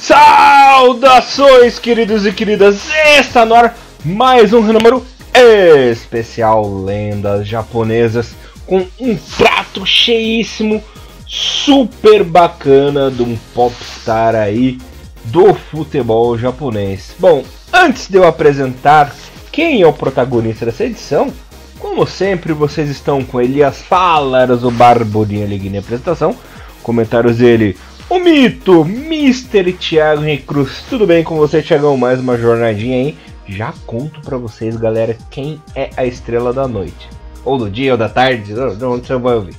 Saudações, queridos e queridas! Está no ar mais um número especial Lendas Japonesas, com um prato cheíssimo, super bacana de um popstar aí do futebol japonês. Bom, antes de eu apresentar quem é o protagonista dessa edição, como sempre vocês estão com Elias Falas, o Barbudinha Liguinha apresentação, comentários dele, o mito, Mr. Thiago Henrique Cruz. Tudo bem com você, Thiagão? Mais uma jornadinha aí. Já conto pra vocês, galera, quem é a estrela da noite. Ou do dia, ou da tarde, de onde você vai ouvir.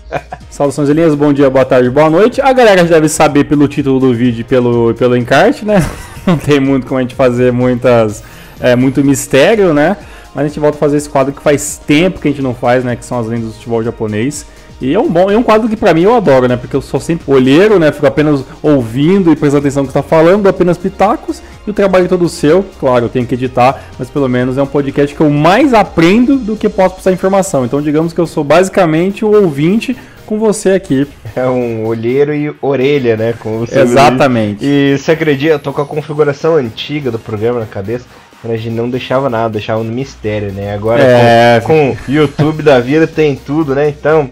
Saudações, Elias. Bom dia, boa tarde, boa noite. A galera já deve saber pelo título do vídeo e pelo encarte, né? Não tem muito como a gente fazer muito mistério, né? Mas a gente volta a fazer esse quadro que faz tempo que a gente não faz, né? Que são as lendas do futebol japonês. E é um quadro que pra mim eu adoro, né? Porque eu sou sempre olheiro, né? Fico apenas ouvindo e prestando atenção no que está falando, dou apenas pitacos. E o trabalho é todo seu, claro, eu tenho que editar, mas pelo menos é um podcast que eu mais aprendo do que posso passar informação. Então digamos que eu sou basicamente o ouvinte com você aqui. É um olheiro e orelha, né? Como você Exatamente. E você acredita, eu tô com a configuração antiga do programa na cabeça. A gente não deixava nada, deixava no mistério, né? Agora com YouTube da vida tem tudo, né? Então,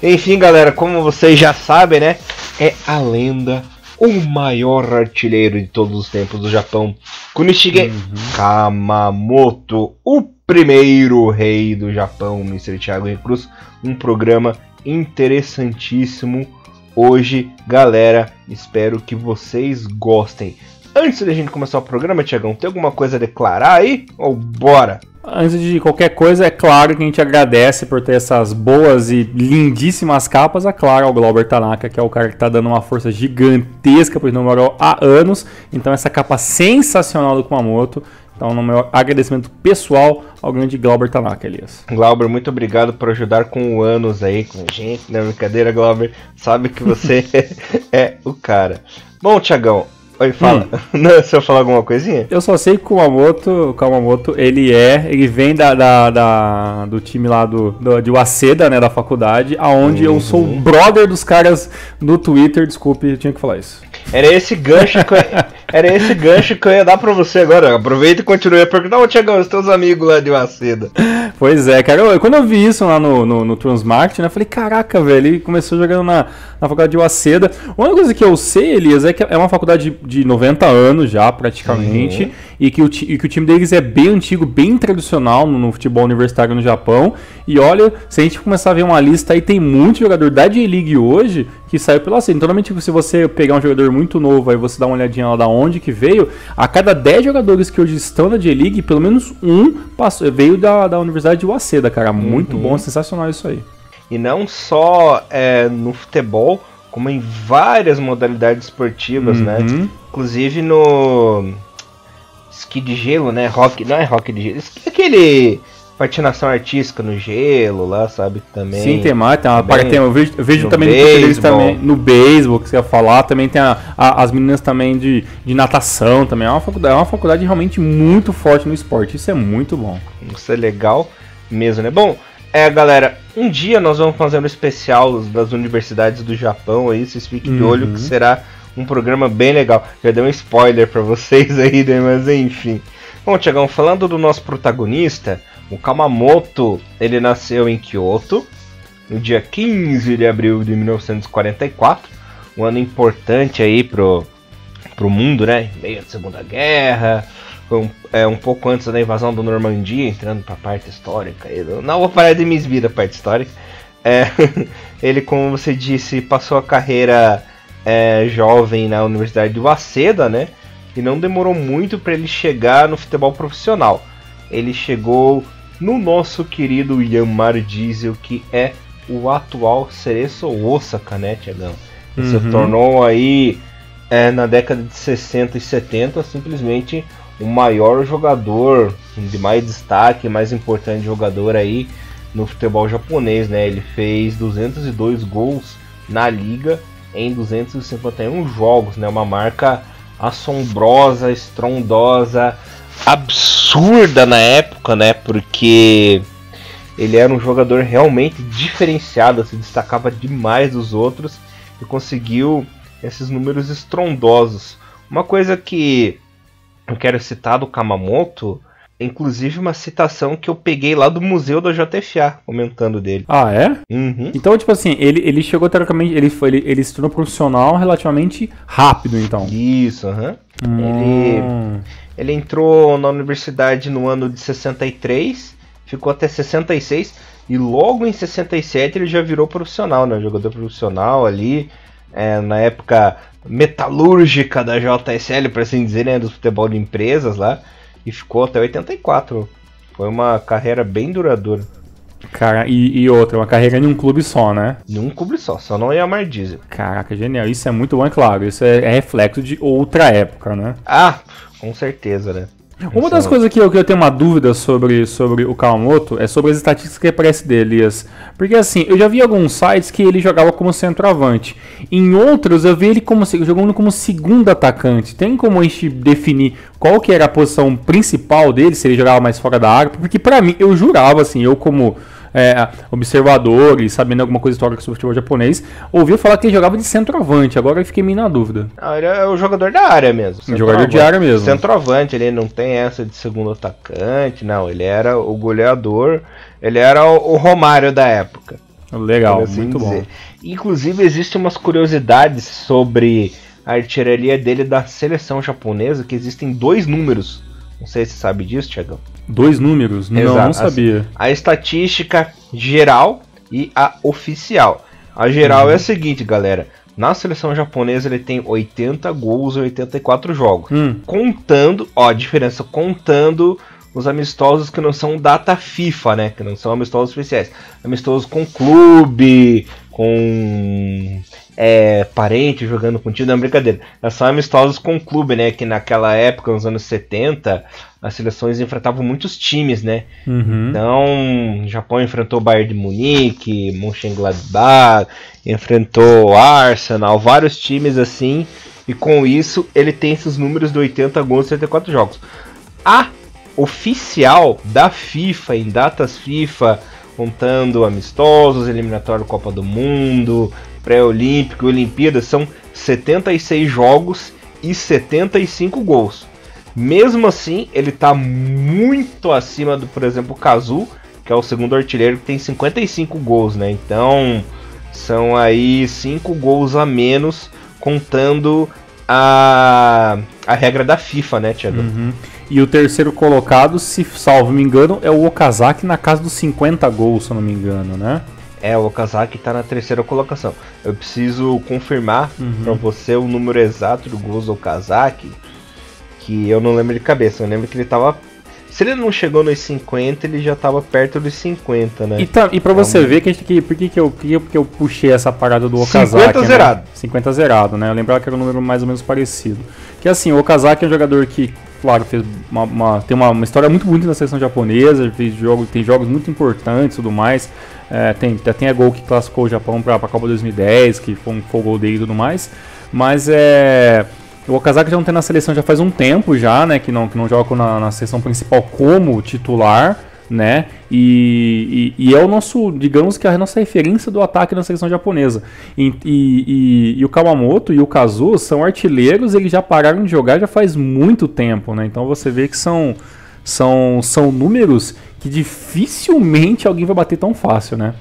enfim, galera, como vocês já sabem, né? É a lenda, o maior artilheiro de todos os tempos do Japão, Kunishige Kamamoto, o primeiro rei do Japão, Mr. Thiago Henrique Cruz. Um programa interessantíssimo hoje, galera. Espero que vocês gostem. Antes da gente começar o programa, Thiagão, tem alguma coisa a declarar aí? Ou bora? Antes de qualquer coisa, é claro que a gente agradece por ter essas boas e lindíssimas capas. É claro, ao Glauber Tanaka, que é o cara que está dando uma força gigantesca para o número há anos. Então, essa capa sensacional do Kumamoto. Então, no meu agradecimento pessoal ao grande Glauber Tanaka, Elias. Glauber, muito obrigado por ajudar com o anos aí com a gente. Não é brincadeira, Glauber. Sabe que você é o cara. Bom, Thiagão. Oi, fala. Não, se eu falar alguma coisinha? Eu só sei que o Kamamoto, ele vem do time lá de Waseda, né, da faculdade, aonde eu sou o brother dos caras no Twitter. Desculpe, eu tinha que falar isso. Era esse gancho que eu ia dar pra você agora. Aproveita e continue a perguntar. Ô, Thiagão, os teus amigos lá de Waseda. Pois é, cara. Quando eu vi isso lá no Transmart, né, eu falei, caraca, velho, ele começou jogando na faculdade de Waseda. Uma coisa que eu sei, Elias, é que é uma faculdade de 90 anos já, praticamente, e que o time deles é bem antigo, bem tradicional no futebol universitário no Japão. E olha, se a gente começar a ver uma lista aí, tem muito jogador da J-League hoje que saiu pela Waseda. Então, normalmente, se você pegar um jogador muito novo, aí você dá uma olhadinha lá da onde que veio, a cada 10 jogadores que hoje estão na J-League, pelo menos um veio da Universidade de Waseda, cara. Muito bom, sensacional isso aí. E não só no futebol, como em várias modalidades esportivas, né? Inclusive no esqui de gelo, né? Não é rock de gelo. Aquele patinação artística no gelo lá, sabe? Também. Sim, eu vejo também deles também no beisebol, que você ia falar. Também tem as meninas também de natação também. É uma faculdade realmente muito forte no esporte. Isso é muito bom. Isso é legal mesmo, né? Bom, galera, um dia nós vamos fazer um especial das universidades do Japão aí, vocês fiquem de olho que será um programa bem legal. Já dei um spoiler pra vocês aí, né? Mas enfim. Bom, Thiagão, falando do nosso protagonista, o Kamamoto, ele nasceu em Kyoto no dia 15 de abril de 1944, um ano importante aí pro mundo, né? Meio da Segunda Guerra. Foi um pouco antes da invasão da Normandia, entrando para a parte histórica. Não vou parar de me esbir da parte histórica. Ele, como você disse, passou a carreira jovem na Universidade de Waseda, né? E não demorou muito para ele chegar no futebol profissional. Ele chegou no nosso querido Yanmar Diesel, que é o atual Cerezo Osaka, né, Thiagão? Ele se tornou aí, na década de 60 e 70, simplesmente o maior jogador, de mais destaque, mais importante jogador aí no futebol japonês, né? Ele fez 202 gols na liga em 251 jogos, né? Uma marca assombrosa, estrondosa, absurda na época, né? Porque ele era um jogador realmente diferenciado, se destacava demais dos outros e conseguiu esses números estrondosos. Uma coisa que eu quero citar do Kamamoto, inclusive uma citação que eu peguei lá do museu da JFA, comentando dele. Ah, é? Uhum. Então, tipo assim, ele chegou teoricamente, ele se tornou profissional relativamente rápido, então. Isso, aham. Ele entrou na universidade no ano de 63, ficou até 66, e logo em 67 ele já virou profissional, né? Jogador profissional ali, na época metalúrgica da JSL, por assim dizer, né? Do futebol de empresas lá. E ficou até 84. Foi uma carreira bem duradoura. Cara, e outra, uma carreira em um clube só, né? Em um clube só no Yamar Diesel. Caraca, genial. Isso é muito bom, é claro. Isso é reflexo de outra época, né? Ah, com certeza, né? Uma das coisas que eu tenho uma dúvida sobre o Kawamoto é sobre as estatísticas que aparecem dele, Elias. Porque assim, eu já vi alguns sites que ele jogava como centroavante. Em outros eu vi ele jogando como segundo atacante. Tem como a gente definir qual que era a posição principal dele, se ele jogava mais fora da área? Porque pra mim, eu jurava assim, eu como observador e sabendo alguma coisa histórica sobre o futebol japonês, ouvi falar que ele jogava de centroavante. Agora eu fiquei meio na dúvida. Ele é o jogador da área mesmo. Jogador de área mesmo. Centroavante, ele não tem essa de segundo atacante, não. Ele era o goleador, ele era o Romário da época. Legal, assim muito dizer. Bom. Inclusive, existem umas curiosidades sobre a artilharia dele da seleção japonesa, que existem 2 números. Não sei se você sabe disso, Thiagão. 2 números? Exato. Não sabia. A estatística geral e a oficial. A geral é a seguinte, galera. Na seleção japonesa ele tem 80 gols e 84 jogos. Contando, a diferença, contando os amistosos que não são data FIFA, né? Que não são amistosos oficiais. Amistosos com clube, com parente jogando com time, não é brincadeira. São amistosos com clube, né? Que naquela época, nos anos 70, as seleções enfrentavam muitos times, né? Então, o Japão enfrentou o Bayern de Munique, Mönchengladbach, enfrentou Arsenal, vários times assim. E com isso, ele tem esses números de 80 gols e 74 jogos. A oficial da FIFA, em datas FIFA, contando amistosos, eliminatório Copa do Mundo, pré-olímpico, Olimpíadas, são 76 jogos e 75 gols. Mesmo assim, ele está muito acima do, por exemplo, o Kazu, que é o segundo artilheiro, que tem 55 gols, né? Então, são aí 5 gols a menos, contando a regra da FIFA, né, Thiago? E o terceiro colocado, se salvo me engano, é o Okazaki na casa dos 50 gols, se eu não me engano, né? O Okazaki tá na terceira colocação. Eu preciso confirmar pra você o número exato do gols do Okazaki, que eu não lembro de cabeça. Eu lembro que ele tava... Se ele não chegou nos 50, ele já tava perto dos 50, né? E pra você ver que a gente tem que... Por que eu puxei essa parada do Okazaki? 50 zerado. 50 zerado, né? Eu lembrava que era um número mais ou menos parecido. Que assim, o Okazaki é um jogador que, claro, fez tem uma história muito bonita na seleção japonesa, tem jogos muito importantes e tudo mais. Tem a gol que classificou o Japão para a Copa 2010, que foi o gol dele e tudo mais. Mas o Okazaki já não tem na seleção já faz um tempo já, né? Que não joga na seleção principal como titular, né? E é o nosso, digamos que a nossa referência do ataque na seleção japonesa. E o Kawamoto e o Kazu são artilheiros, eles já pararam de jogar já faz muito tempo, né? Então você vê que são números que dificilmente alguém vai bater tão fácil, né?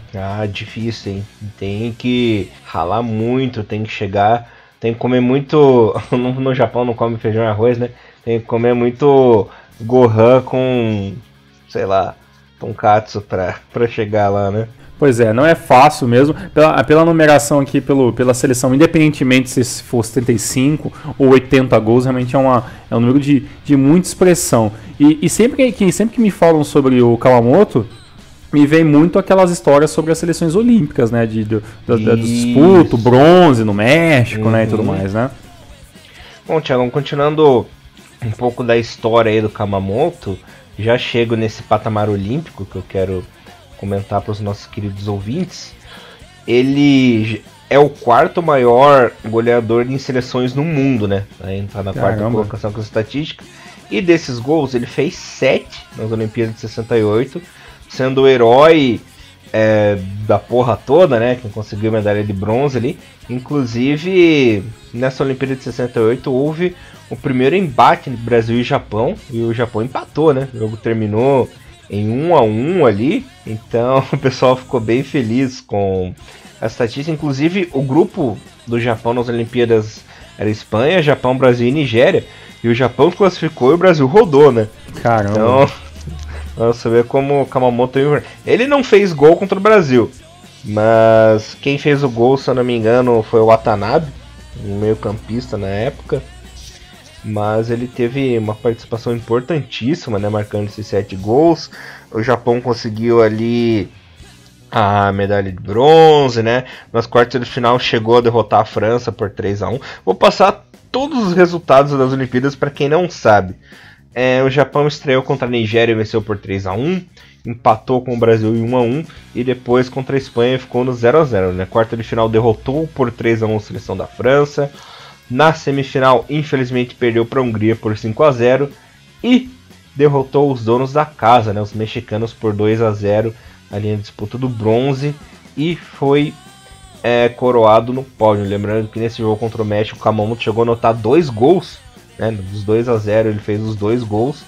Difícil, hein? Tem que ralar muito, tem que chegar... Tem que comer muito... No Japão não come feijão e arroz, né? Tem que comer muito Gohan com... Sei lá... Tonkatsu pra chegar lá, né? Pois não é fácil mesmo. Pela numeração aqui, pela seleção, independentemente se for 75 ou 80 gols, realmente é um número de muita expressão. E sempre que me falam sobre o Kawamoto, me vem muito aquelas histórias sobre as seleções olímpicas, né? Do disputo, bronze no México, né? E tudo mais, né? Bom, Thiago, continuando um pouco da história aí do Kamamoto, já chego nesse patamar olímpico que eu quero comentar para os nossos queridos ouvintes. Ele é o 4º maior goleador em seleções no mundo, né? Aí tá na 4ª colocação com as estatísticas. E desses gols, ele fez 7 nas Olimpíadas de 68, sendo o herói da porra toda, né? Quem conseguiu medalha de bronze ali. Inclusive, nessa Olimpíada de 68 houve o primeiro embate entre Brasil e Japão. E o Japão empatou, né? O jogo terminou em 1-1 ali. Então o pessoal ficou bem feliz com a estatística. Inclusive, o grupo do Japão nas Olimpíadas era Espanha, Japão, Brasil e Nigéria. E o Japão classificou e o Brasil rodou, né? Caramba. Então, você vê como o Kamamoto... Ele não fez gol contra o Brasil. Mas quem fez o gol, se eu não me engano, foi o Watanabe, um meio campista na época. Mas ele teve uma participação importantíssima, né? Marcando esses 7 gols. O Japão conseguiu ali a medalha de bronze, né? Nas quartas de final chegou a derrotar a França por 3-1. Vou passar todos os resultados das Olimpíadas para quem não sabe. O Japão estreou contra a Nigéria e venceu por 3-1. Empatou com o Brasil em 1-1. E depois contra a Espanha ficou no 0-0. Na quarta de final derrotou por 3-1 a seleção da França. Na semifinal, infelizmente, perdeu para a Hungria por 5-0. E derrotou os donos da casa, né? Os mexicanos, por 2-0. Ali na disputa do bronze. E foi coroado no pódio. Lembrando que nesse jogo contra o México, o Kamamoto chegou a anotar 2 gols. Né? Dos 2-0 ele fez os 2 gols.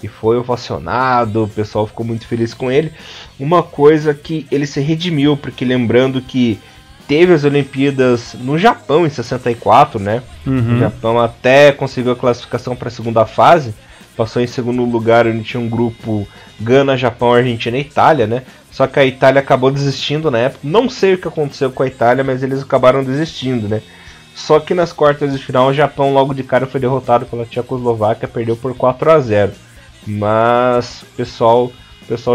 E foi ovacionado. O pessoal ficou muito feliz com ele. Uma coisa que ele se redimiu. Porque lembrando que teve as Olimpíadas no Japão em 64, né? O Japão até conseguiu a classificação para a segunda fase. Passou em segundo lugar, onde tinha um grupo Gana, Japão, Argentina e Itália, né? Só que a Itália acabou desistindo na época. Não sei o que aconteceu com a Itália, mas eles acabaram desistindo, né? Só que nas quartas de final, o Japão logo de cara foi derrotado pela Tchecoslováquia, perdeu por 4-0. Mas o pessoal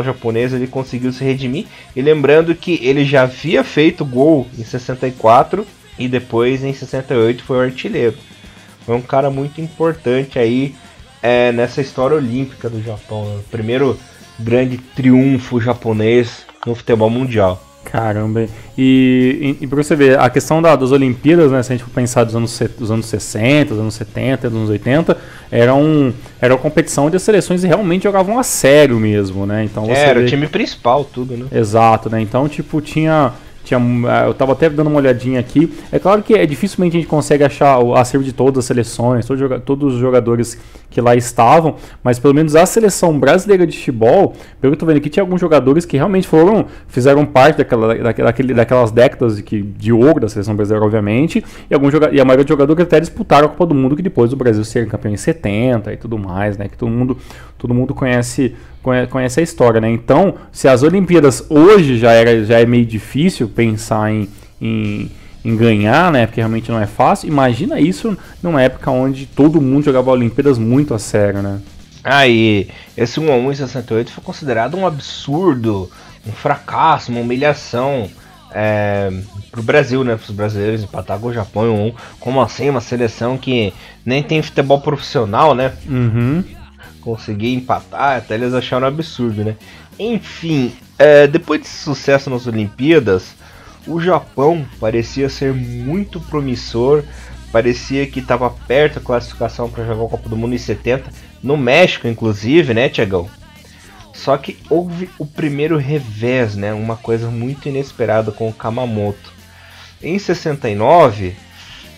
japonês ele conseguiu se redimir. E lembrando que ele já havia feito gol em 64 e depois em 68 foi o artilheiro. Foi um cara muito importante aí nessa história olímpica do Japão. O primeiro grande triunfo japonês no futebol mundial. Caramba, e pra você ver, a questão das Olimpíadas, né, se a gente for pensar dos anos 60, dos anos 70, dos anos 80, era uma competição onde as seleções realmente jogavam a sério mesmo, né, então era o time principal, tudo, né. Exato, né, então tipo, eu tava até dando uma olhadinha aqui. É claro que dificilmente a gente consegue achar o acervo de todas as seleções, todos os jogadores que lá estavam, mas pelo menos a seleção brasileira de futebol, pelo que eu tô vendo aqui, tinha alguns jogadores que realmente fizeram parte daquelas décadas de ouro da seleção brasileira, obviamente, e a maioria de jogadores até disputaram a Copa do Mundo, que depois o Brasil ser campeão em 70 e tudo mais, né, que todo mundo conhece a história, né? Então, se as Olimpíadas hoje já é meio difícil pensar em ganhar, né? Porque realmente não é fácil. Imagina isso numa época onde todo mundo jogava Olimpíadas muito a sério, né? E esse 1-1 em 68 foi considerado um absurdo, um fracasso, uma humilhação pro Brasil, né? Para os brasileiros empatar com o Japão em 1-1. Como assim? Uma seleção que nem tem futebol profissional, né? Conseguir empatar, até eles acharam um absurdo, né? Enfim, depois desse sucesso nas Olimpíadas, o Japão parecia ser muito promissor, parecia que estava perto da classificação para jogar a Copa do Mundo em 70, no México inclusive, né, Tiagão? Só que houve o primeiro revés, né? Uma coisa muito inesperada com o Kamamoto. Em 69,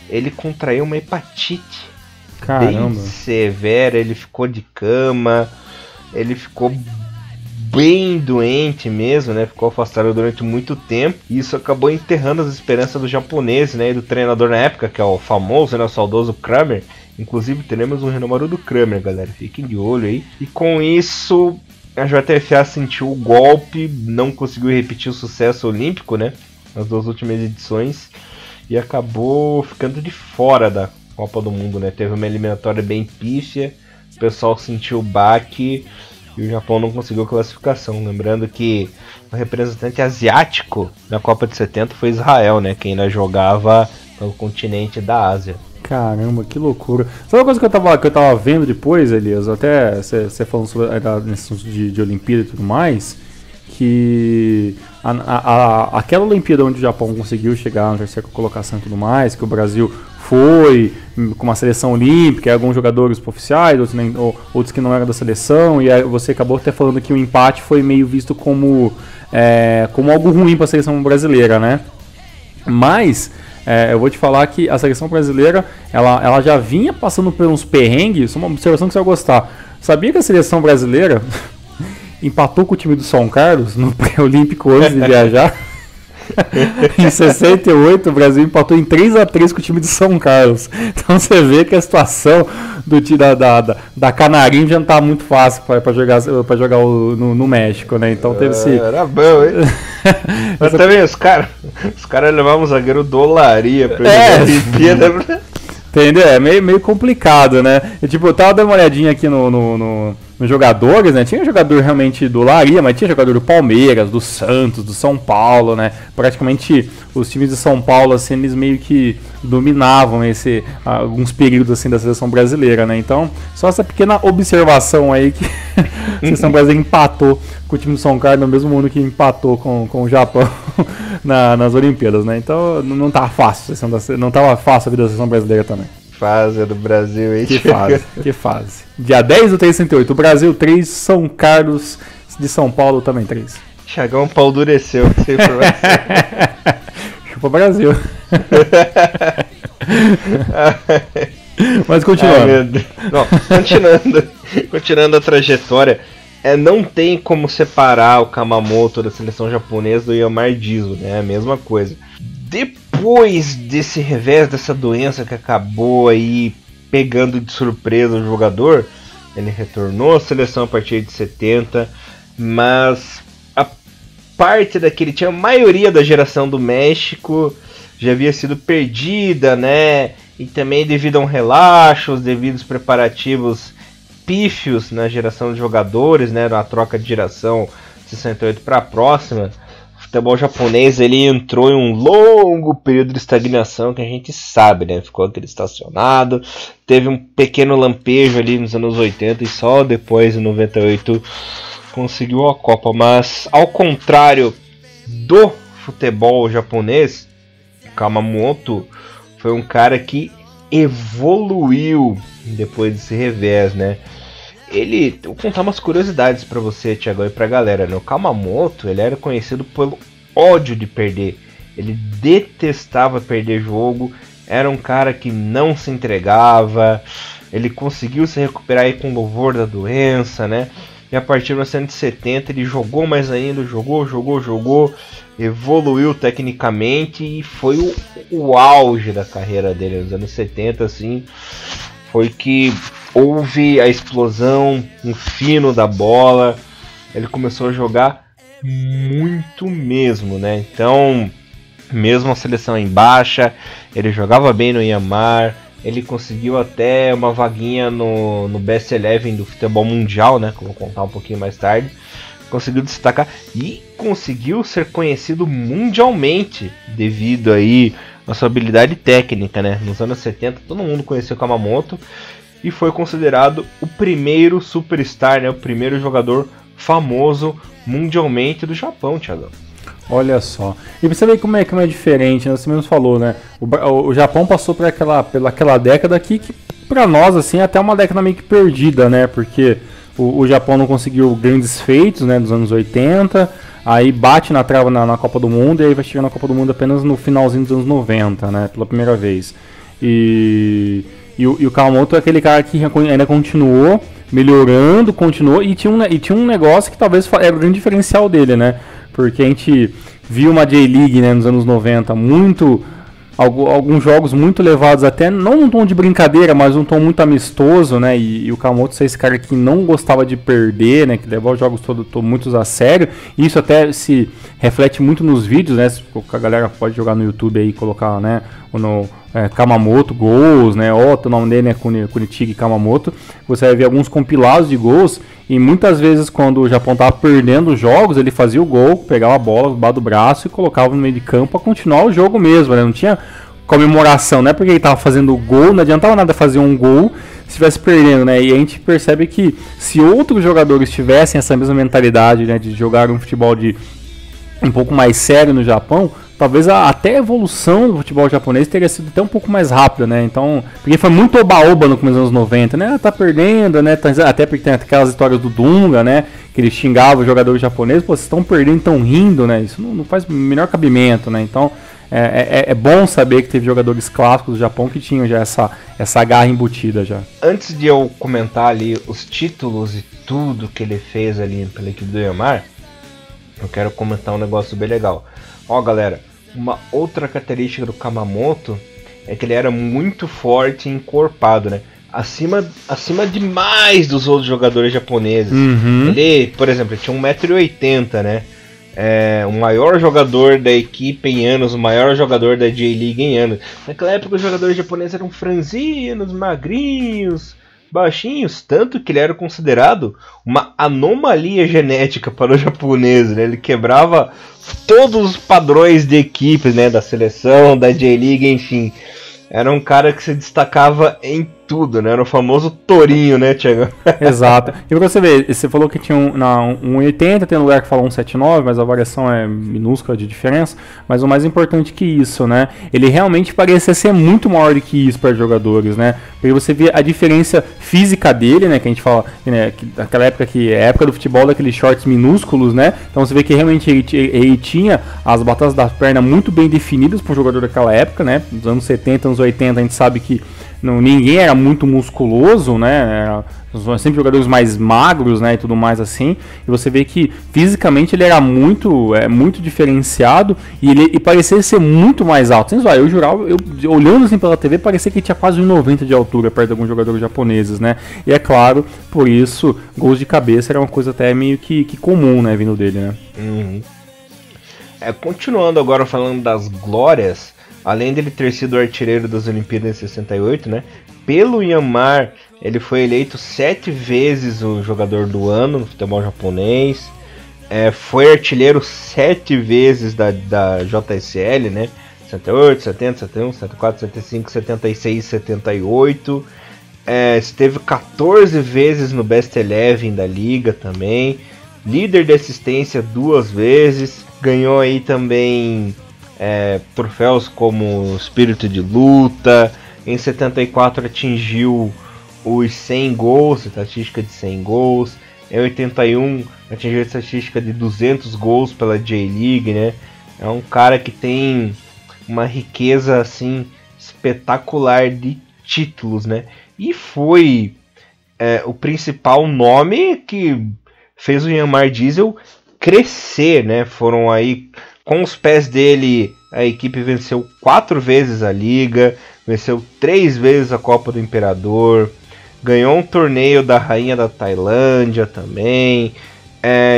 ele contraiu uma hepatite. Caramba. Bem severa, ele ficou de cama, ele ficou bem doente mesmo, né? Ficou afastado durante muito tempo. E isso acabou enterrando as esperanças do japonês, né? E do treinador na época, que é o famoso, né? O saudoso Kramer. Inclusive teremos um renomador do Kramer, galera. Fiquem de olho aí. E com isso, a JFA sentiu o golpe, não conseguiu repetir o sucesso olímpico, né? Nas 2 últimas edições. E acabou ficando de fora da Copa do Mundo, né? Teve uma eliminatória bem pífia, o pessoal sentiu o baque e o Japão não conseguiu classificação. Lembrando que o representante asiático na Copa de 70 foi Israel, né? Que ainda jogava no continente da Ásia. Caramba, que loucura. Sabe uma coisa que eu tava vendo depois, Elias? Até você falando sobre nesse assunto de Olimpíada e tudo mais, que aquela Olimpíada onde o Japão conseguiu chegar na terceira colocação e tudo mais, que o Brasil foi com uma seleção olímpica, alguns jogadores oficiais, outros que não eram da seleção, e aí você acabou até falando que o empate foi meio visto como algo ruim para a seleção brasileira, né? Mas eu vou te falar que a seleção brasileira ela já vinha passando por uns perrengues. Isso é uma observação que você vai gostar. Sabia que a seleção brasileira empatou com o time do São Carlos no pré-olímpico antes de viajar? Em 68 o Brasil empatou em 3-3 com o time de São Carlos. Então você vê que a situação da Canarinho já não tá muito fácil para jogar no México, né? Então teve esse... Era bom, hein? Mas também os caras levavam um zagueiro dolaria pra jogar a Olimpíada. Entendeu? É meio complicado, né? Eu tava dando uma olhadinha aqui nos jogadores, né? Tinha jogador realmente do Laria, mas tinha jogador do Palmeiras, do Santos, do São Paulo, né? Praticamente os times de São Paulo, assim, eles meio que dominavam alguns períodos, assim, da seleção brasileira, né? Então, só essa pequena observação aí que a seleção brasileira empatou com o time do São Carlos, no mesmo mundo que empatou com o Japão nas Olimpíadas, né? Então, não tá fácil, não tava fácil a vida da seleção brasileira também. Fase do Brasil aí. Que fase. Dia 10/3/68, o Brasil 3, São Carlos de São Paulo também 3. Thiagão pau dureceu, sem informação. Chupa Brasil. Mas continuando. Continuando a trajetória, não tem como separar o Kamamoto da seleção japonesa do Yamar Diso, né? A mesma coisa. Depois desse revés, dessa doença que acabou aí pegando de surpresa o jogador, ele retornou à seleção a partir de 70, mas a parte daquele tinha a maioria da geração do México já havia sido perdida, né? E também devido a um relaxo, os devidos preparativos pífios na geração de jogadores, né? Na troca de geração 68 para a próxima. O futebol japonês ele entrou em um longo período de estagnação que a gente sabe, né? Ficou aquele estacionado, teve um pequeno lampejo ali nos anos 80 e só depois em 98 conseguiu a Copa. Mas ao contrário do futebol japonês, Kamamoto foi um cara que evoluiu depois desse revés, né? Vou contar umas curiosidades pra você, Thiago, e pra galera, né? O Kamamoto, ele era conhecido pelo ódio de perder. Ele detestava perder jogo, era um cara que não se entregava, ele conseguiu se recuperar aí com louvor da doença, né? E a partir de 1970 ele jogou mais ainda, jogou, evoluiu tecnicamente e foi o auge da carreira dele nos anos 70, assim, foi que houve a explosão, um fino da bola, ele começou a jogar muito mesmo, né? Então, mesmo a seleção em baixa, ele jogava bem no Yamar, ele conseguiu até uma vaguinha no Best Eleven do futebol mundial, né? Que eu vou contar um pouquinho mais tarde. Conseguiu destacar e conseguiu ser conhecido mundialmente devido aí a sua habilidade técnica, né? Nos anos 70 todo mundo conheceu o Kamamoto e foi considerado o primeiro superstar, né? O primeiro jogador famoso mundialmente do Japão, Thiago. Olha só. E você vê como é diferente, né? Você mesmo falou, né? O Japão passou por aquela década aqui que pra nós, assim, até uma década meio que perdida, né? Porque o Japão não conseguiu grandes feitos, né? Dos anos 80, aí bate na trava na Copa do Mundo e aí vai chegar na Copa do Mundo apenas no finalzinho dos anos 90, né? Pela primeira vez. E o Kamamoto é aquele cara que ainda continuou melhorando, e tinha um negócio que talvez era o grande diferencial dele, né? Porque a gente viu uma J-League, né, nos anos 90, alguns jogos muito levados até, não num tom de brincadeira, mas um tom muito amistoso, né, e o Kamamoto é esse cara que não gostava de perder, né, que levava os jogos todos muito a sério, e isso até se reflete muito nos vídeos, né, a galera pode jogar no YouTube aí e colocar, né, Kamamoto gols, né, o nome dele é Kunichigi Kamamoto, você vai ver alguns compilados de gols, e muitas vezes quando o Japão estava perdendo os jogos, ele fazia o gol, pegava a bola debaixo do braço e colocava no meio de campo para continuar o jogo mesmo, né? Não tinha comemoração, não é porque ele estava fazendo o gol, não adiantava nada fazer um gol se estivesse perdendo, né? E a gente percebe que se outros jogadores tivessem essa mesma mentalidade, né, de jogar um futebol um pouco mais sério no Japão, talvez até a evolução do futebol japonês teria sido até um pouco mais rápida, né? Então, porque foi muito oba-oba no começo dos anos 90, né? Tá perdendo, né? Até porque tem aquelas histórias do Dunga, né? Que ele xingava os jogadores japoneses, pô, vocês estão perdendo, estão rindo, né? Isso não faz o menor cabimento, né? Então, é bom saber que teve jogadores clássicos do Japão que tinham já essa garra embutida já. Antes de eu comentar ali os títulos e tudo que ele fez ali pela equipe do Yanmar, eu quero comentar um negócio bem legal. Ó, galera, uma outra característica do Kamamoto é que ele era muito forte e encorpado, né? Acima demais dos outros jogadores japoneses. Uhum. Ele, por exemplo, ele tinha 1,80 m, né? O maior jogador da equipe em anos, o maior jogador da J-League em anos. Naquela época os jogadores japoneses eram franzinos, magrinhos, baixinhos, tanto que ele era considerado uma anomalia genética para o japonês, né? Ele quebrava todos os padrões de equipes, né? Da seleção, da J-League, enfim. Era um cara que se destacava em tudo, né? Era o famoso tourinho, né, Thiago? Exato. E pra você ver, você falou que tinha um 1,80, tem lugar que fala 1,79, mas a variação é minúscula de diferença. Mas o mais importante que isso, né? Ele realmente parecia ser muito maior do que isso para os jogadores, né? Porque você vê a diferença física dele, né? Que a gente fala, né? Que naquela época que é a época do futebol, daqueles shorts minúsculos, né? Então você vê que realmente ele tinha as batatas da perna muito bem definidas para um jogador daquela época, né? Nos anos 70, anos 80, a gente sabe que ninguém era muito musculoso, né? Sempre jogadores mais magros, né? E tudo mais assim. E você vê que fisicamente ele era muito diferenciado e parecia ser muito mais alto. Sem zoar, eu jurava, olhando assim pela TV, parecia que ele tinha quase 1,90 m de altura perto de alguns jogadores japoneses, né? E é claro, por isso, gols de cabeça era uma coisa até meio que comum, né? Vindo dele, né? Uhum. Continuando agora falando das glórias. Além dele ter sido artilheiro das Olimpíadas em 68, né? Pelo Yanmar, ele foi eleito 7 vezes o jogador do ano no futebol japonês. Foi artilheiro 7 vezes da JSL, né? 68, 70, 71, 74, 75, 76, 78. Esteve 14 vezes no Best Eleven da liga também. Líder de assistência 2 vezes. Ganhou aí também troféus como Espírito de Luta. Em 74 atingiu os 100 gols, estatística de 100 gols. Em 81 atingiu a estatística de 200 gols pela J-League, né? É um cara que tem uma riqueza assim espetacular de títulos, né? E foi o principal nome que fez o Yanmar Diesel crescer, né? Foram aí, com os pés dele, a equipe venceu 4 vezes a Liga, venceu 3 vezes a Copa do Imperador, ganhou um torneio da Rainha da Tailândia também,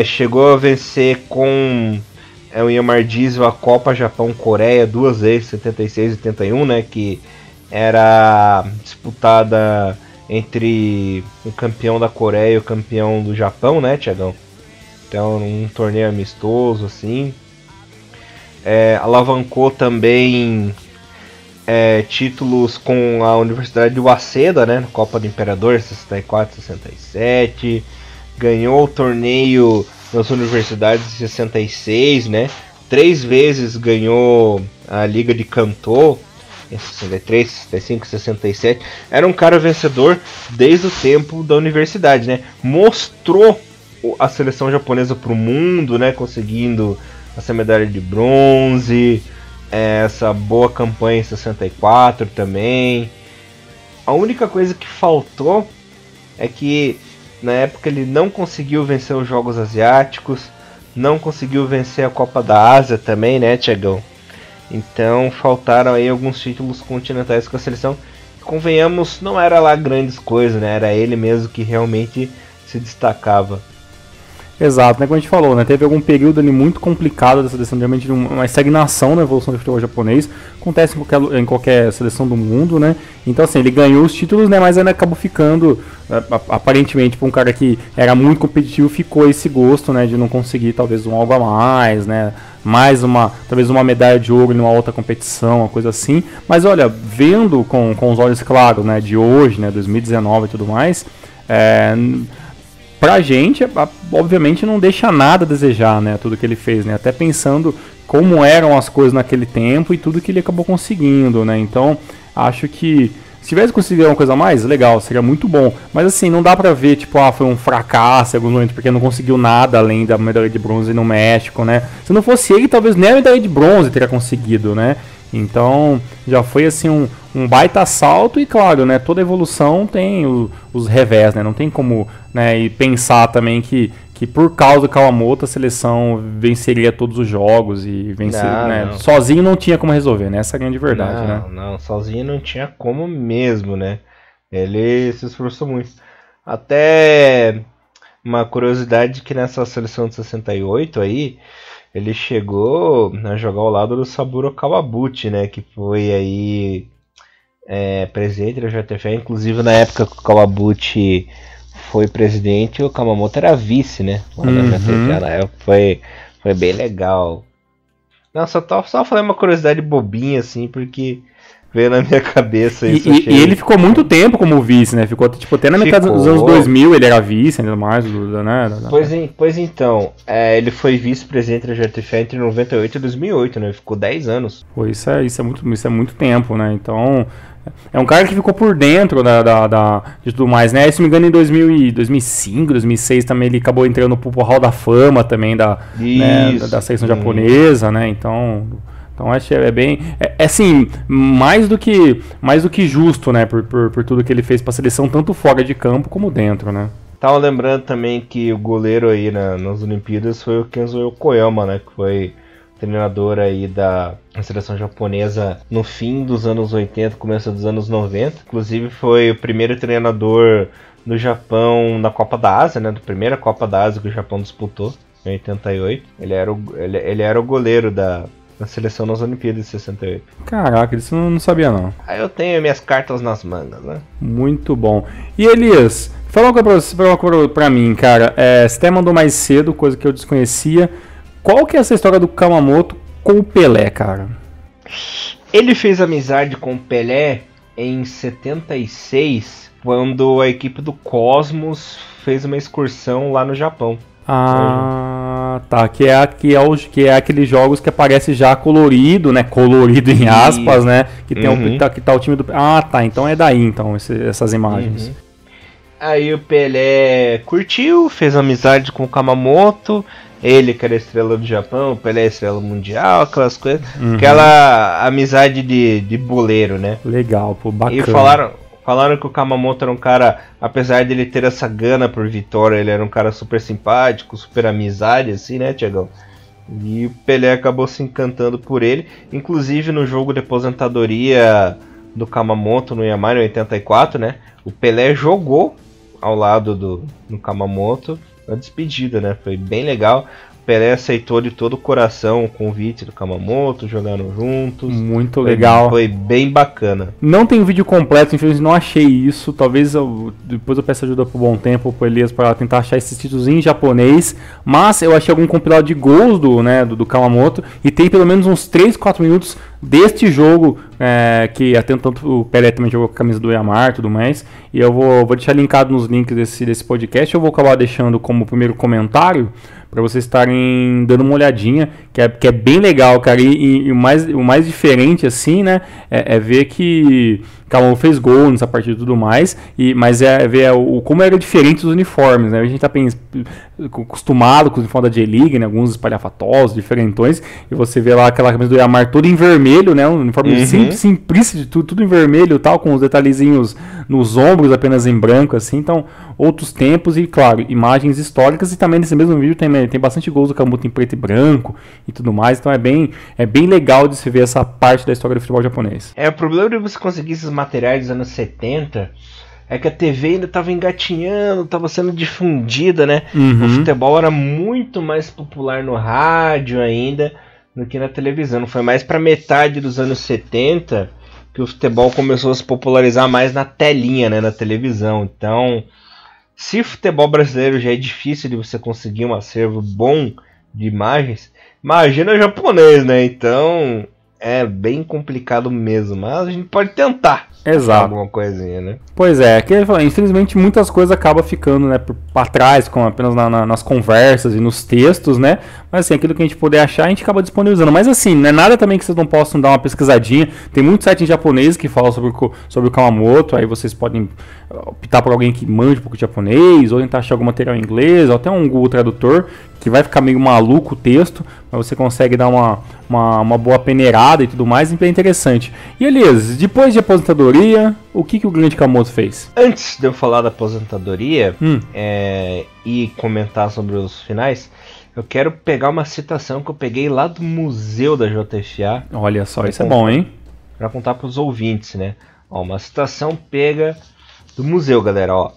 chegou a vencer com o Yanmar Diesel a Copa Japão-Coreia 2 vezes, 76 e 81, né? Que era disputada entre o campeão da Coreia e o campeão do Japão, né, Thiagão? Então, um torneio amistoso, assim. Alavancou também títulos com a Universidade de Waseda, né, na Copa do Imperador, 64 e 67. Ganhou o torneio nas universidades de 66, né? 3 vezes ganhou a Liga de Kanto, em 63, 65, 67. Era um cara vencedor desde o tempo da universidade, né? Mostrou a seleção japonesa para o mundo, né? Conseguindo essa medalha de bronze, essa boa campanha em 64 também. A única coisa que faltou é que na época ele não conseguiu vencer os Jogos Asiáticos, não conseguiu vencer a Copa da Ásia também, né, Thiagão? Então faltaram aí alguns títulos continentais com a seleção. Convenhamos, não era lá grandes coisas, né? Era ele mesmo que realmente se destacava. Exato, né? Como a gente falou, né? Teve algum período ali muito complicado da seleção, realmente uma estagnação na evolução do futebol japonês. Acontece em qualquer seleção do mundo, né? Então, assim, ele ganhou os títulos, né? Mas ainda acabou ficando, aparentemente, para um cara que era muito competitivo, ficou esse gosto, né? De não conseguir, talvez, algo a mais, né? Talvez uma medalha de ouro em uma outra competição, uma coisa assim. Mas, olha, vendo com os olhos claros, né? De hoje, né? 2019 e tudo mais, pra gente, obviamente, não deixa nada a desejar, né, tudo que ele fez, né, até pensando como eram as coisas naquele tempo e tudo que ele acabou conseguindo, né? Então, acho que se tivesse conseguido uma coisa a mais, legal, seria muito bom. Mas assim, não dá pra ver, tipo, foi um fracasso em algum momento, porque não conseguiu nada além da medalha de bronze no México, né? Se não fosse ele, talvez nem a medalha de bronze teria conseguido, né? Então, já foi assim um baita salto e claro, né, toda evolução tem os revés, né? Não tem como, né, e pensar também que por causa do Kawamoto a seleção venceria todos os jogos e né? Sozinho não tinha como resolver, né? Essa é a grande verdade, né? Não, sozinho não tinha como mesmo, né? Ele se esforçou muito. Até uma curiosidade que nessa seleção de 68 aí, ele chegou a jogar ao lado do Saburo Kawabuchi, né? Que foi aí presidente da JTF. Inclusive na época que o Kawabuchi foi presidente, o Kamamoto era vice, né? Lá na JTF, na época foi bem legal. Não, só falei uma curiosidade bobinha assim, porque veio na minha cabeça isso. E ele ficou muito tempo como vice, né? Ficou tipo, até na metade dos anos 2000 ele era vice, ainda mais, né? Pois então, ele foi vice-presidente da JTF entre 98 e 2008, né? Ficou 10 anos. Pô, isso é muito tempo, né? Então, é um cara que ficou por dentro de tudo mais, né? Se não me engano, em 2005, 2006 também ele acabou entrando pro Hall da Fama também da seleção japonesa, né? Então acho que é bem... assim, mais do que justo, né? Por tudo que ele fez pra seleção, tanto fora de campo como dentro, né? Tava lembrando também que o goleiro aí nas Olimpíadas foi o Kenzo Yokoyama, né? Que foi treinador aí da seleção japonesa no fim dos anos 80, começo dos anos 90. Inclusive foi o primeiro treinador do Japão na Copa da Ásia, né? Da primeira Copa da Ásia que o Japão disputou, em 88. Ele era o goleiro da seleção nas Olimpíadas de 68. Caraca, isso eu não sabia não. Aí eu tenho minhas cartas nas mangas, né? Muito bom. E Elias, fala uma coisa pra mim, cara. Você até mandou mais cedo, coisa que eu desconhecia. Qual que é essa história do Kawamoto com o Pelé, cara? Ele fez amizade com o Pelé em 76, quando a equipe do Cosmos fez uma excursão lá no Japão. Ah, tá. Que é aqueles jogos que aparece já colorido, né? Colorido em aspas, né? Que tem que tá o time do... Ah, tá. Então é daí, então, essas imagens. Aí o Pelé curtiu, fez amizade com o Kamamoto. Ele que era a estrela do Japão, o Pelé estrela mundial, aquelas coisas. Aquela amizade de boleiro, né? Legal, pô, bacana. E falaram que o Kamamoto era um cara, apesar de ele ter essa gana por vitória, ele era um cara super simpático, super amizade, assim, né, Tiagão? E o Pelé acabou se encantando por ele. Inclusive no jogo de aposentadoria do Kamamoto no Yamai, em 84, né? O Pelé jogou ao lado do Kamamoto a despedida, né? Foi bem legal. O Pelé aceitou de todo o coração o convite do Kamamoto, jogaram juntos. Muito legal. Foi bem bacana. Não tem vídeo completo, infelizmente não achei isso. Talvez depois eu peço ajuda por Bom Tempo, pro Elias, para tentar achar esses títulos em japonês. Mas eu achei algum compilado de gols do Kawamoto. E tem pelo menos uns 3, 4 minutos deste jogo, que até tanto o Pelé também jogou com a camisa do Yamar e tudo mais. E eu vou deixar linkado nos links desse podcast. Eu vou acabar deixando como primeiro comentário para vocês estarem dando uma olhadinha, que é bem legal, cara. E o mais diferente, assim, né, é ver que Calão fez gol nessa partida e tudo mais, mas ver como era diferente os uniformes, né? A gente tá acostumado com os uniformes da J-League, né? Alguns espalhafatosos, diferentões, e você vê lá aquela camisa do Yamar toda em vermelho, né? Um uniforme simplício de tudo em vermelho, tal, com os detalhezinhos nos ombros apenas em branco, assim. Então, outros tempos e, claro, imagens históricas. E também nesse mesmo vídeo tem bastante gols do Kawamoto em preto e branco e tudo mais. Então é bem legal de se ver essa parte da história do futebol japonês. O problema de você conseguir esses materiais dos anos 70 é que a TV ainda estava engatinhando, estava sendo difundida, né? O futebol era muito mais popular no rádio ainda do que na televisão. Foi mais para metade dos anos 70 que o futebol começou a se popularizar mais na telinha, né? Na televisão. Então, se o futebol brasileiro já é difícil de você conseguir um acervo bom de imagens, imagina o japonês, né? Então é bem complicado mesmo, mas a gente pode tentar. Exato. Alguma coisinha, né? Pois é, infelizmente muitas coisas acabam ficando, né, para trás, apenas nas conversas e nos textos, né? Mas assim, aquilo que a gente puder achar, a gente acaba disponibilizando. Mas assim, não é nada também que vocês não possam dar uma pesquisadinha. Tem muito site em japonês que fala sobre o Kawamoto, aí vocês podem optar por alguém que mande um pouco de japonês, ou tentar achar algum material em inglês, ou até um Google Tradutor, que vai ficar meio maluco o texto, mas você consegue dar uma boa peneirada e tudo mais, e é interessante. E Elias, depois de aposentadoria, o que o grande Kawamoto fez? Antes de eu falar da aposentadoria e comentar sobre os finais, eu quero pegar uma citação que eu peguei lá do museu da JFA. Olha só, isso é bom, hein? Para contar para os ouvintes, né? Ó, uma citação pega do museu, galera, ó,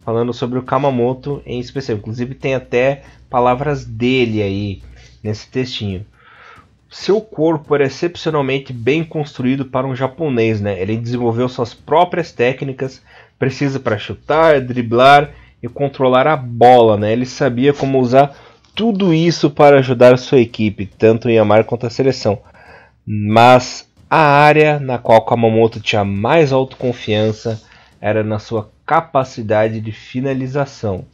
falando sobre o Kawamoto em especial. Inclusive tem até palavras dele aí nesse textinho. Seu corpo era excepcionalmente bem construído para um japonês, né? Ele desenvolveu suas próprias técnicas, precisa para chutar, driblar e controlar a bola, né? Ele sabia como usar tudo isso para ajudar a sua equipe, tanto em Yamar quanto a seleção. Mas a área na qual Kawamoto tinha mais autoconfiança era na sua capacidade de finalização.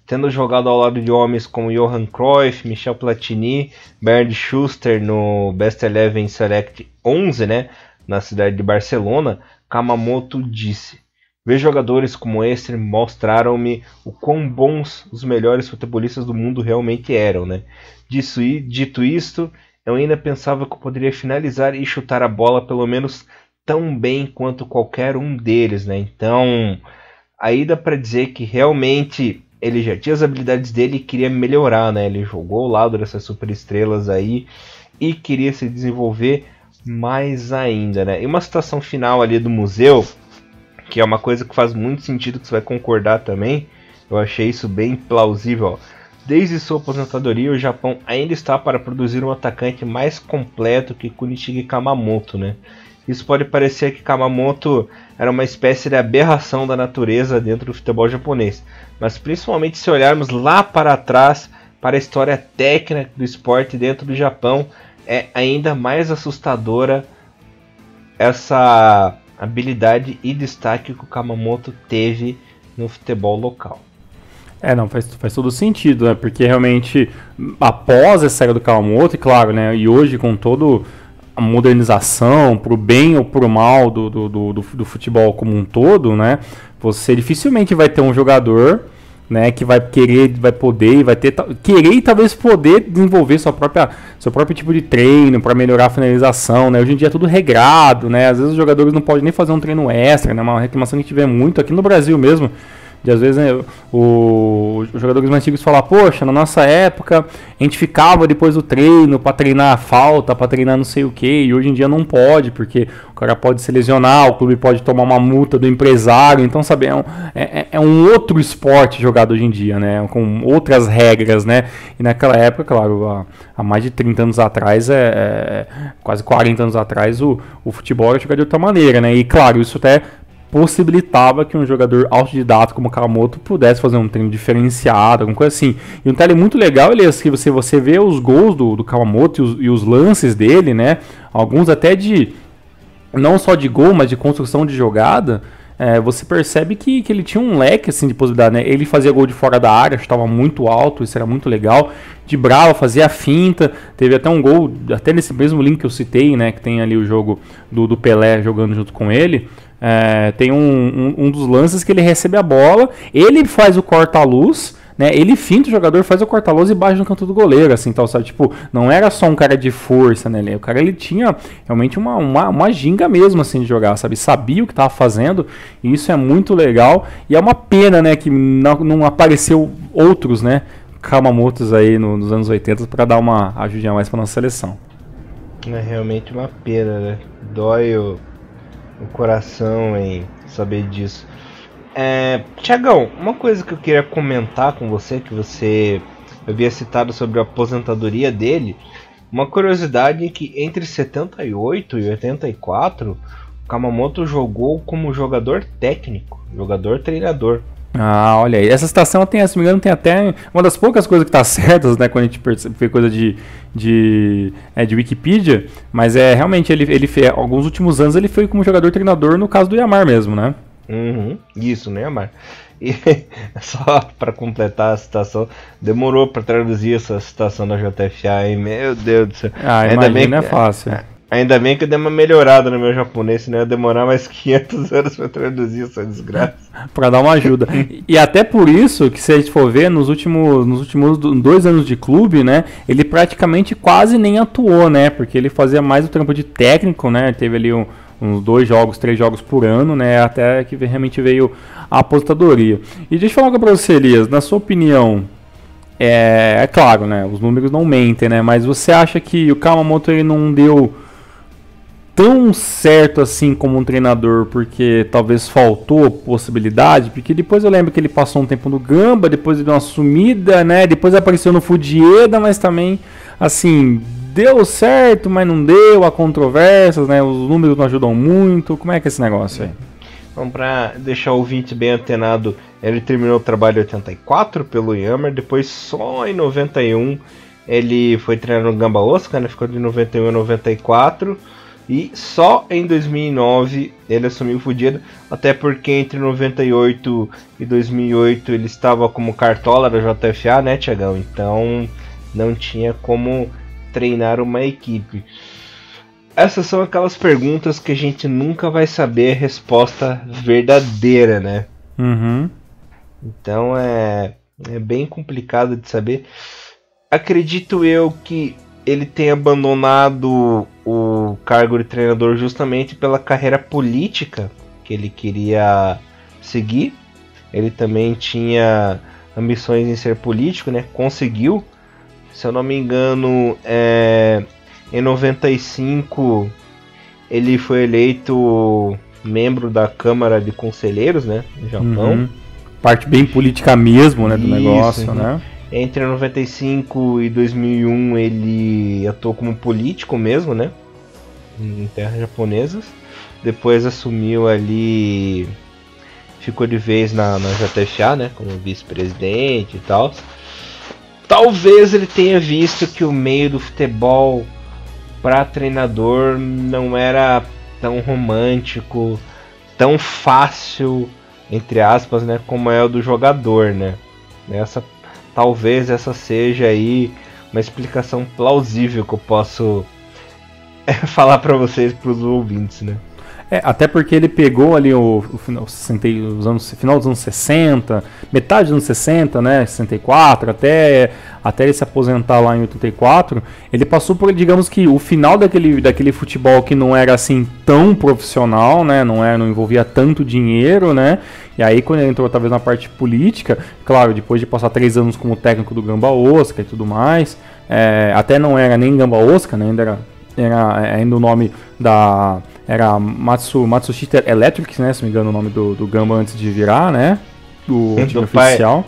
Tendo jogado ao lado de homens como Johan Cruyff, Michel Platini, Bernd Schuster no Best Eleven Select 11, né, na cidade de Barcelona, Kawamoto disse: "Ver jogadores como este mostraram-me o quão bons os melhores futebolistas do mundo realmente eram, né? Dito isto, eu ainda pensava que eu poderia finalizar e chutar a bola pelo menos tão bem quanto qualquer um deles, né?" Então, aí dá para dizer que realmente ele já tinha as habilidades dele e queria melhorar, né? Ele jogou ao lado dessas superestrelas aí e queria se desenvolver mais ainda, né? E uma citação final ali do museu, que é uma coisa que faz muito sentido, que você vai concordar também, eu achei isso bem plausível, ó. Desde sua aposentadoria, o Japão ainda está para produzir um atacante mais completo que Kunichige Kawamoto, né? Isso pode parecer que Kawamoto era uma espécie de aberração da natureza dentro do futebol japonês, mas principalmente se olharmos lá para trás, para a história técnica do esporte dentro do Japão, é ainda mais assustadora essa habilidade e destaque que o Kawamoto teve no futebol local. Não, faz todo sentido, né? Porque realmente, após essa era do Kawamoto, e claro, né? E hoje com todo a modernização, pro bem ou pro mal do futebol como um todo, né? Você dificilmente vai ter um jogador, né, que vai querer, vai poder, vai ter querer e talvez poder desenvolver seu próprio tipo de treino para melhorar a finalização, né? Hoje em dia é tudo regrado, né? Às vezes os jogadores não podem nem fazer um treino extra, né? Uma reclamação que a gente vê muito aqui no Brasil mesmo. De às vezes, né, os jogadores mais antigos falam: poxa, na nossa época a gente ficava depois do treino para treinar a falta, para treinar não sei o que, e hoje em dia não pode, porque o cara pode se lesionar, o clube pode tomar uma multa do empresário. Então, sabe, é um outro esporte jogado hoje em dia, né, com outras regras, né? E naquela época, claro, há mais de 30 anos atrás, quase 40 anos atrás, o futebol era jogado de outra maneira, né? E claro, isso até possibilitava que um jogador autodidata como o Kawamoto pudesse fazer um treino diferenciado, alguma coisa assim. E um detalhe muito legal, Elias, que você vê os gols do Kawamoto e os lances dele, né? Alguns até não só de gol, mas de construção de jogada. Você percebe que ele tinha um leque assim, de possibilidade, né? Ele fazia gol de fora da área, estava muito alto, isso era muito legal. De brava, fazia a finta. Teve até um gol, até nesse mesmo link que eu citei, né? Que tem ali o jogo do Pelé jogando junto com ele. Tem um dos lances que ele recebe a bola, ele faz o corta-luz, né? Ele finta o jogador, faz o corta-luz e bate no canto do goleiro, assim, tal, sabe? Tipo, não era só um cara de força, né? O cara, ele tinha realmente uma ginga mesmo, assim, de jogar, sabe? Sabia o que estava fazendo, e isso é muito legal. E é uma pena, né, que não apareceu outros, né, Kawamotos aí nos anos 80 para dar uma ajudinha mais para nossa seleção. É realmente uma pena, né? Dói o coração em saber disso. Tiagão, uma coisa que eu queria comentar com você, que você havia citado sobre a aposentadoria dele, uma curiosidade é que entre 78 e 84, o Kawamoto jogou como jogador técnico, jogador-treinador. Ah, olha aí. Essa citação tem, se não me engano, tem até uma das poucas coisas que tá certas, né? Quando a gente vê coisa de Wikipedia, mas realmente ele fez, alguns últimos anos ele foi como jogador treinador no caso do Yamar mesmo, né? Isso, no Yamar. E só para completar a citação, demorou para traduzir essa citação da JFA, hein? Meu Deus do céu. Ainda bem que é fácil. Ainda bem que eu dei uma melhorada no meu japonês, senão ia demorar mais 500 anos para traduzir essa desgraça. Para dar uma ajuda. E até por isso que, se a gente for ver, nos últimos 2 anos de clube, né, ele praticamente quase nem atuou, né, porque ele fazia mais o trampo de técnico, né, teve ali uns 2 jogos, 3 jogos por ano, né, até que realmente veio a aposentadoria. E deixa eu falar para você, Elias, na sua opinião, é claro, né, os números não mentem, né, mas você acha que o Kawamoto ele não deu tão certo assim como um treinador porque talvez faltou possibilidade? Porque depois eu lembro que ele passou um tempo no Gamba, depois ele deu uma sumida, né? Depois apareceu no Fujieda, mas também, assim, deu certo, mas não deu, há controvérsias, né? Os números não ajudam muito. Como é que é esse negócio aí? Então, para deixar o ouvinte bem antenado, ele terminou o trabalho em 84 pelo Yammer, depois só em 91 ele foi treinar no Gamba Osaka, né? Ficou de 91 a 94. E só em 2009 ele assumiu o Fujieda, até porque entre 98 e 2008 ele estava como cartola da JFA, né, Thiagão? Então não tinha como treinar uma equipe. Essas são aquelas perguntas que a gente nunca vai saber a resposta verdadeira, né? Uhum. Então é bem complicado de saber. Acredito eu que ele tem abandonado o cargo de treinador justamente pela carreira política que ele queria seguir. Ele também tinha ambições em ser político, né? Conseguiu. Se eu não me engano, em 95 ele foi eleito membro da Câmara de Conselheiros, né? No Japão. Uhum. Parte bem política mesmo, né? Do negócio, uhum. Né? Entre 95 e 2001 ele atuou como político mesmo, né? Em terras japonesas. Depois assumiu ali, ficou de vez na JFA, né? Como vice-presidente e tal. Talvez ele tenha visto que o meio do futebol para treinador não era tão romântico, tão fácil, entre aspas, né? Como é o do jogador, né? Talvez essa seja aí uma explicação plausível que eu posso falar para vocês, para os ouvintes, né? Até porque ele pegou ali o final dos anos 60, metade dos anos 60, né, 64, até ele se aposentar lá em 84, ele passou por, digamos que, o final daquele futebol que não era assim tão profissional, né, não envolvia tanto dinheiro, né, e aí quando ele entrou talvez na parte política, claro, depois de passar 3 anos como técnico do Gamba Osaka e tudo mais, até não era nem Gamba Osaka, né, era ainda o nome era Matsushita Electric, né, se não me engano o nome do Gamba antes de virar, né, do time oficial.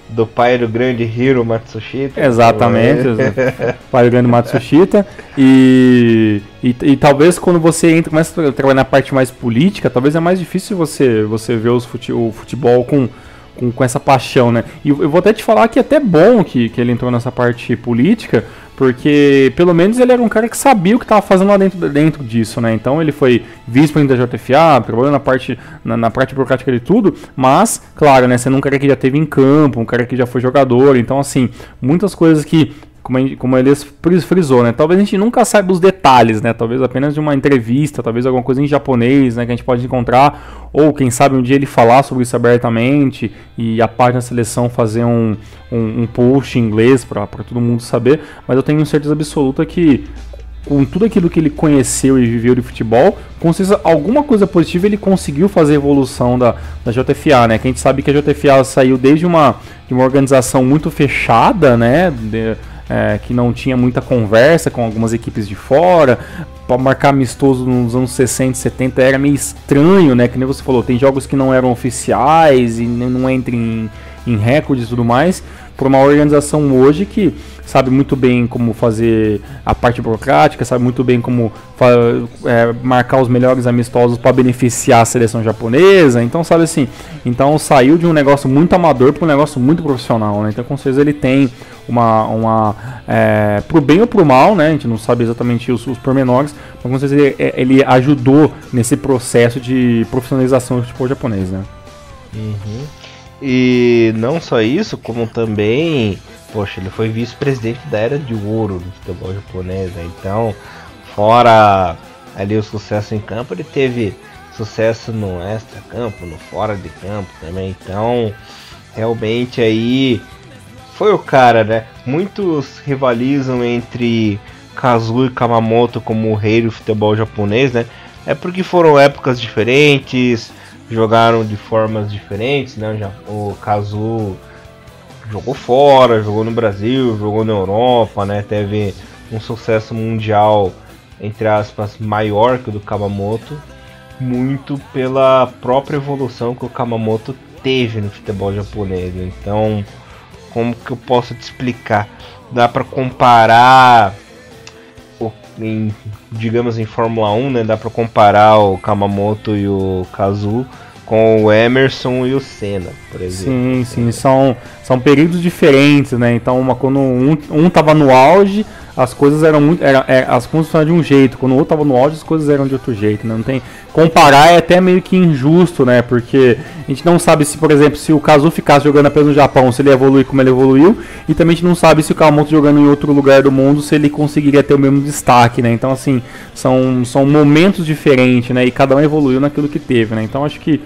Do pai do grande Hiro Matsushita. Exatamente, pai do grande Matsushita. E talvez quando você começa a trabalhar na parte mais política, talvez é mais difícil você ver o futebol com essa paixão, né? E eu vou até te falar que é até bom que ele entrou nessa parte política, porque pelo menos ele era um cara que sabia o que estava fazendo lá dentro disso, né? Então ele foi vice-presidente da JFA, trabalhou na parte burocrática de tudo, mas, claro, né? Sendo um cara que já teve em campo, um cara que já foi jogador, então assim, muitas coisas que, como ele frisou, né? Talvez a gente nunca saiba os detalhes, né? Talvez apenas de uma entrevista, talvez alguma coisa em japonês, né? Que a gente pode encontrar, ou quem sabe um dia ele falar sobre isso abertamente e a página da seleção fazer um post em inglês para todo mundo saber. Mas eu tenho certeza absoluta que com tudo aquilo que ele conheceu e viveu de futebol, com certeza alguma coisa positiva ele conseguiu fazer a evolução da JFA, né? Que a gente sabe que a JFA saiu desde uma organização muito fechada, né? Que não tinha muita conversa com algumas equipes de fora. Para marcar amistoso nos anos 60 e 70 era meio estranho, né? Que nem você falou, tem jogos que não eram oficiais e não entram em recordes e tudo mais, por uma organização hoje que sabe muito bem como fazer a parte burocrática, sabe muito bem como marcar os melhores amistosos para beneficiar a seleção japonesa. Então, sabe assim, saiu de um negócio muito amador para um negócio muito profissional, né? Então, com certeza ele tem pro bem ou pro mal, né? A gente não sabe exatamente os pormenores, mas com certeza ele ajudou nesse processo de profissionalização do futebol japonês, né? Uhum. E não só isso, como também, poxa, ele foi vice-presidente da Era de Ouro do futebol japonês, né? Então, fora ali o sucesso em campo, ele teve sucesso no extra-campo, no fora de campo também. Então, realmente aí foi o cara, né? Muitos rivalizam entre Kazuo e Kamamoto como o rei do futebol japonês, né? É porque foram épocas diferentes, jogaram de formas diferentes, né? O Kazuo jogou fora, jogou no Brasil, jogou na Europa, né? Teve um sucesso mundial, entre aspas, maior que o do Kamamoto, muito pela própria evolução que o Kamamoto teve no futebol japonês. Então, como que eu posso te explicar? Dá para comparar, digamos em Fórmula 1, né? Dá para comparar o Kamamoto e o Kazuo com o Emerson e o Senna, por exemplo. Sim, são períodos diferentes, né? Então, quando um tava no auge, as coisas eram muito. As coisas funcionavam de um jeito, quando o outro tava no auge, as coisas eram de outro jeito, né? Não tem. Comparar é até meio que injusto, né? Porque a gente não sabe se, por exemplo, se o Kazuo ficasse jogando apenas no Japão, se ele ia evoluir como ele evoluiu, e também a gente não sabe se o Kamamoto jogando em outro lugar do mundo, se ele conseguiria ter o mesmo destaque, né? Então, assim, são momentos diferentes, né? E cada um evoluiu naquilo que teve, né? Então, acho que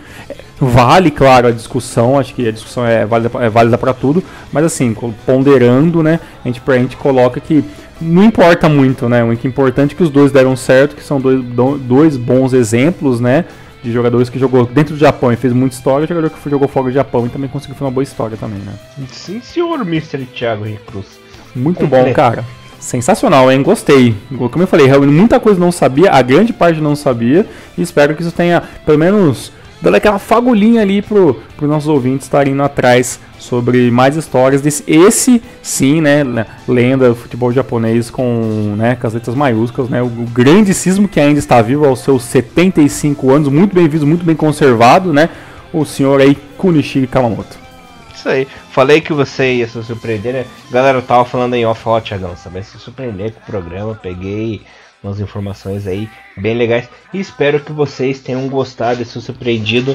vale, claro, a discussão, acho que a discussão é válida para tudo, mas assim, ponderando, né, a gente coloca que não importa muito, né, o que é importante é que os dois deram certo, que são dois bons exemplos, né, de jogadores que jogou dentro do Japão e fez muita história, jogador que jogou fora do Japão e também conseguiu fazer uma boa história também, né. Sim, senhor Mr. Thiago Cruz. Muito bom, cara. Sensacional, hein? Gostei. Como eu falei, realmente muita coisa não sabia, a grande parte não sabia, e espero que isso tenha, pelo menos, dando aquela fagulhinha ali pro nossos ouvintes estarem indo atrás sobre mais histórias esse sim, né, lenda do futebol japonês com as letras maiúsculas, né, o grandíssimo que ainda está vivo aos seus 75 anos, muito bem visto, muito bem conservado, né, o senhor aí Kunichiro Kamamoto. Isso aí, falei que você ia se surpreender, né, galera, eu tava falando em off, Thiagão, você vai se surpreender com o programa, peguei umas informações aí bem legais e espero que vocês tenham gostado e se surpreendido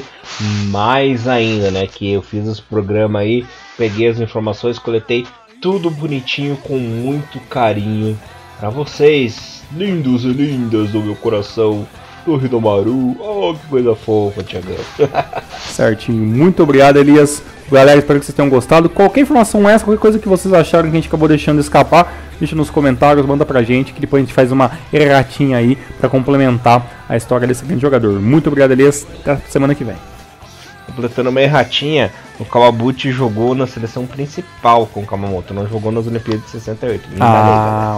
mais ainda, né? Que eu fiz esse programa aí, peguei as informações, coletei tudo bonitinho com muito carinho para vocês, lindos e lindas do meu coração do Hidomaru. Oh, que coisa fofa, Thiagão. Certinho, muito obrigado, Elias. Galera, espero que vocês tenham gostado. Qualquer informação essa, qualquer coisa que vocês acharam que a gente acabou deixando escapar, deixa nos comentários, manda pra gente, que depois a gente faz uma erratinha aí pra complementar a história desse grande jogador. Muito obrigado, Elias. Até semana que vem. Completando uma erratinha, o Kawabuchi jogou na seleção principal com o Kamamoto, não jogou nas Olimpíadas de 68.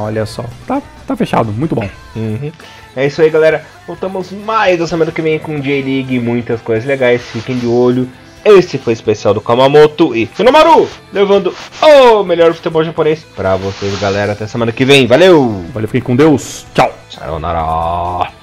Olha só. Tá fechado, muito bom. Uhum. É isso aí, galera. Voltamos mais da semana que vem com J-League e muitas coisas legais. Fiquem de olho. Esse foi o especial do Kamamoto e Hidomaru, levando o melhor futebol japonês pra vocês, galera. Até semana que vem. Valeu! Valeu, fiquem com Deus. Tchau. Sayonara.